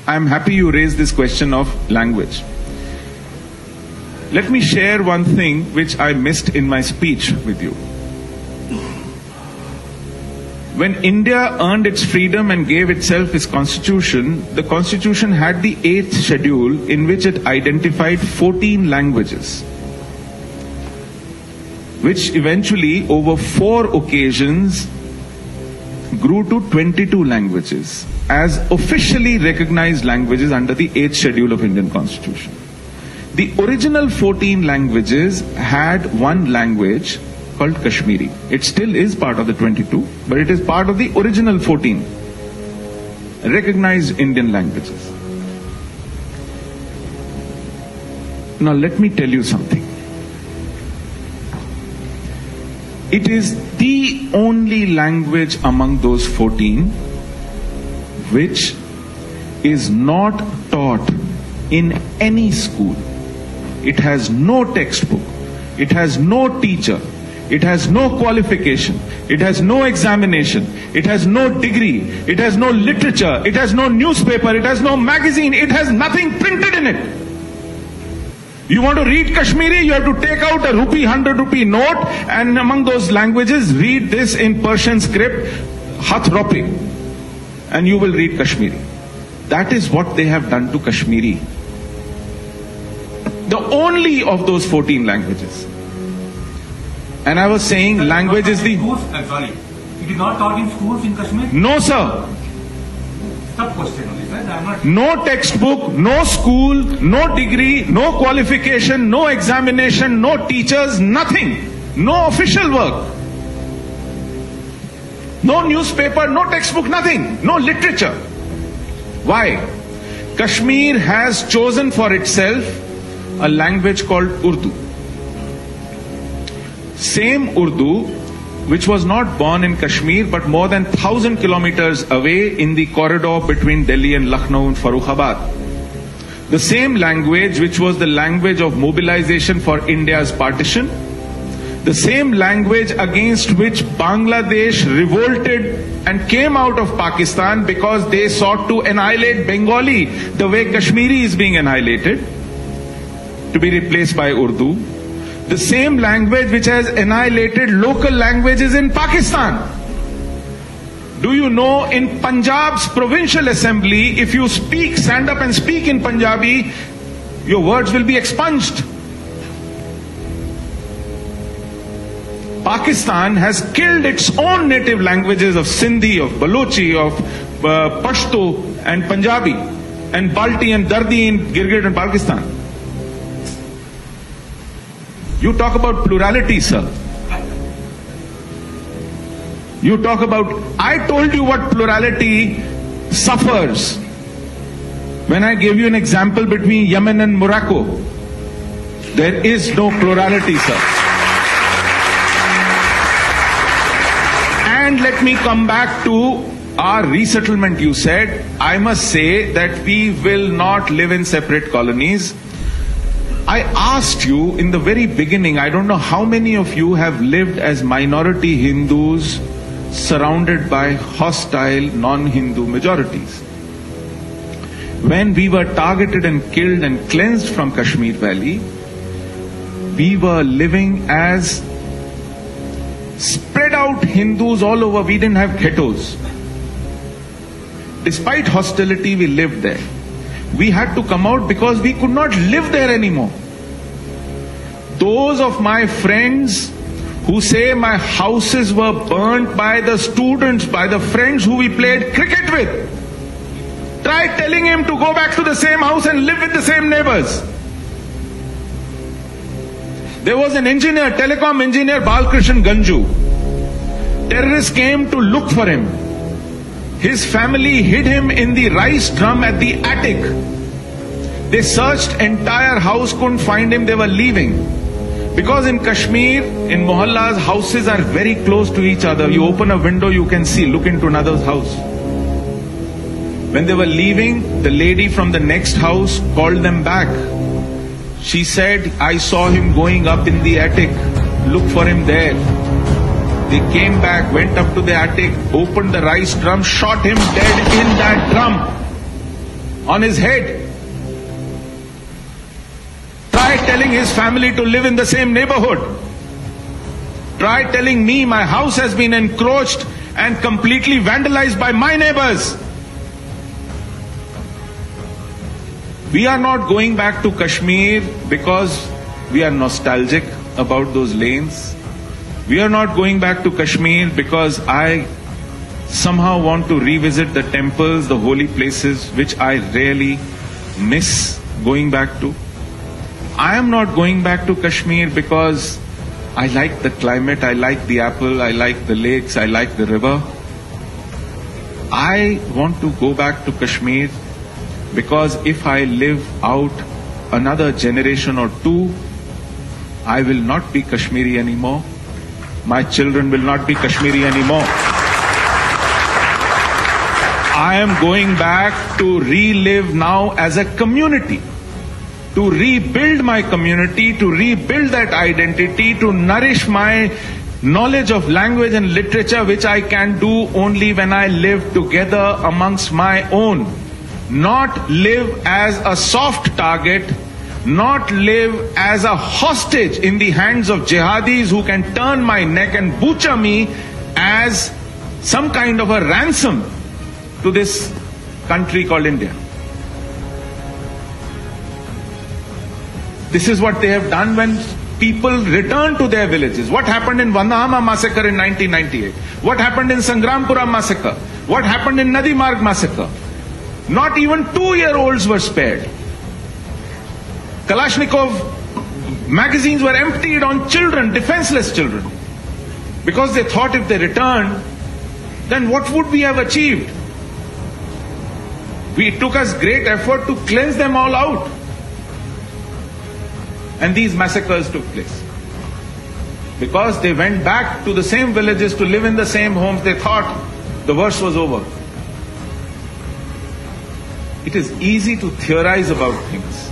I'm happy you raised this question of language. Let me share one thing which I missed in my speech with you. When India earned its freedom and gave itself its constitution, the constitution had the 8th schedule in which it identified 14 languages, which eventually over 4 occasions grew to 22 languages as officially recognized languages under the 8th schedule of Indian Constitution. The original 14 languages had one language called Kashmiri. It still is part of the 22, but it is part of the original 14 recognized Indian languages. Now let me tell you something. It is the only language among those 14 which is not taught in any school. It has no textbook. It has no teacher. It has no qualification. It has no examination. It has no degree. It has no literature. It has no newspaper. It has no magazine. It has nothing printed in it. You want to read Kashmiri, you have to take out a rupee, 100 rupee note, and among those languages, read this in Persian script, Hath Ropi, and you will read Kashmiri. That is what they have done to Kashmiri. The only of those 14 languages. And I was saying language is the... Sorry. It is not taught in schools in Kashmir? No, sir. Sub-question only, sir. I'm not... No textbook, no school, no degree, no qualification, no examination, no teachers, nothing. No official work. No newspaper, no textbook, nothing. No literature. Why? Kashmir has chosen for itself a language called Urdu. Same Urdu, which was not born in Kashmir, but more than 1,000 kilometers away in the corridor between Delhi and Lucknow and Farrukhabad. The same language which was the language of mobilization for India's partition. The same language against which Bangladesh revolted and came out of Pakistan because they sought to annihilate Bengali the way Kashmiri is being annihilated, to be replaced by Urdu. The same language which has annihilated local languages in Pakistan. Do you know in Punjab's provincial assembly, if you stand up and speak in Punjabi, your words will be expunged. Pakistan has killed its own native languages of Sindhi, of Balochi, of Pashto and Punjabi, and Balti and Dardi in Gilgit and Pakistan. You talk about plurality, sir. You talk about... I told you what plurality suffers when I gave you an example between Yemen and Morocco. There is no plurality, sir. And let me come back to our resettlement, you said. I must say that we will not live in separate colonies. I asked you in the very beginning, I don't know how many of you have lived as minority Hindus surrounded by hostile non-Hindu majorities. When we were targeted and killed and cleansed from Kashmir Valley, we were living as spread out Hindus all over. We didn't have ghettos. Despite hostility, we lived there. We had to come out because we could not live there anymore. Those of my friends who say my houses were burnt by the students, by the friends who we played cricket with, try telling him to go back to the same house and live with the same neighbors. There was an engineer, telecom engineer, Balkrishan Ganju. Terrorists came to look for him. His family hid him in the rice drum at the attic. They searched entire house, couldn't find him, they were leaving. Because in Kashmir, in mohallas, houses are very close to each other. You open a window, you can see, look into another's house. When they were leaving, the lady from the next house called them back. She said, I saw him going up in the attic. Look for him there. They came back, went up to the attic, opened the rice drum, shot him dead in that drum. on his head. Try telling his family to live in the same neighborhood. Try telling me my house has been encroached and completely vandalized by my neighbors. We are not going back to Kashmir because we are nostalgic about those lanes. We are not going back to Kashmir because I somehow want to revisit the temples, the holy places, which I really miss going back to. I am not going back to Kashmir because I like the climate, I like the apple, I like the lakes, I like the river. I want to go back to Kashmir because if I live out another generation or two, I will not be Kashmiri anymore. My children will not be Kashmiri anymore. I am going back to relive now as a community, to rebuild my community, to rebuild that identity, to nourish my knowledge of language and literature, which I can do only when I live together amongst my own. Not live as a soft target, not live as a hostage in the hands of jihadis who can turn my neck and butcher me as some kind of a ransom to this country called India. This is what they have done when people return to their villages. What happened in Vandahama massacre in 1998? What happened in Sangrampura massacre? What happened in Nadi Marg massacre? Not even 2-year-olds were spared. Kalashnikov magazines were emptied on children, defenseless children. Because they thought if they returned, then what would we have achieved? It took us great effort to cleanse them all out. And these massacres took place. Because they went back to the same villages to live in the same homes, they thought the worst was over. It is easy to theorize about things.